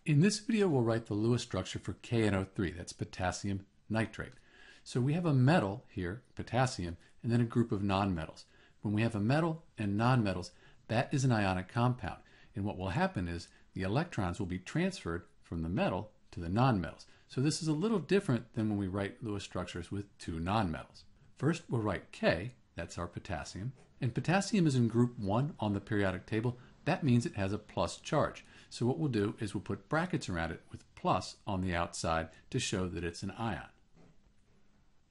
In this video, we'll write the Lewis structure for KNO3, that's potassium nitrate. So we have a metal here, potassium, and then a group of nonmetals. When we have a metal and nonmetals, that is an ionic compound. And what will happen is the electrons will be transferred from the metal to the nonmetals. So this is a little different than when we write Lewis structures with two nonmetals. First, we'll write K, that's our potassium. And potassium is in group 1 on the periodic table. That means it has a plus charge. So what we'll do is we'll put brackets around it with plus on the outside to show that it's an ion.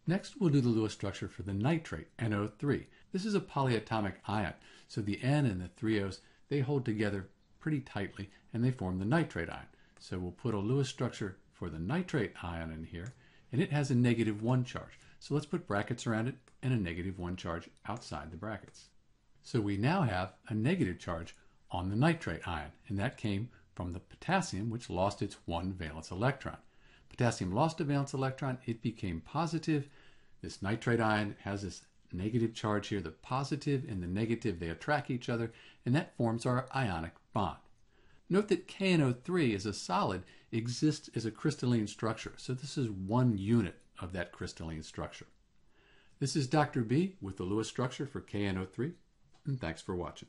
Next, we'll do the Lewis structure for the nitrate, NO3. This is a polyatomic ion, so the N and the 3 O's, they hold together pretty tightly and they form the nitrate ion. So we'll put a Lewis structure for the nitrate ion in here, and it has a -1 charge. So let's put brackets around it and a -1 charge outside the brackets. So we now have a negative charge on the nitrate ion, and that came from the potassium, which lost its 1 valence electron. Potassium lost a valence electron, it became positive. This nitrate ion has this negative charge here. The positive and the negative, they attract each other, and that forms our ionic bond. Note that KNO3 as a solid exists as a crystalline structure, so this is one unit of that crystalline structure. This is Dr. B with the Lewis structure for KNO3, and thanks for watching.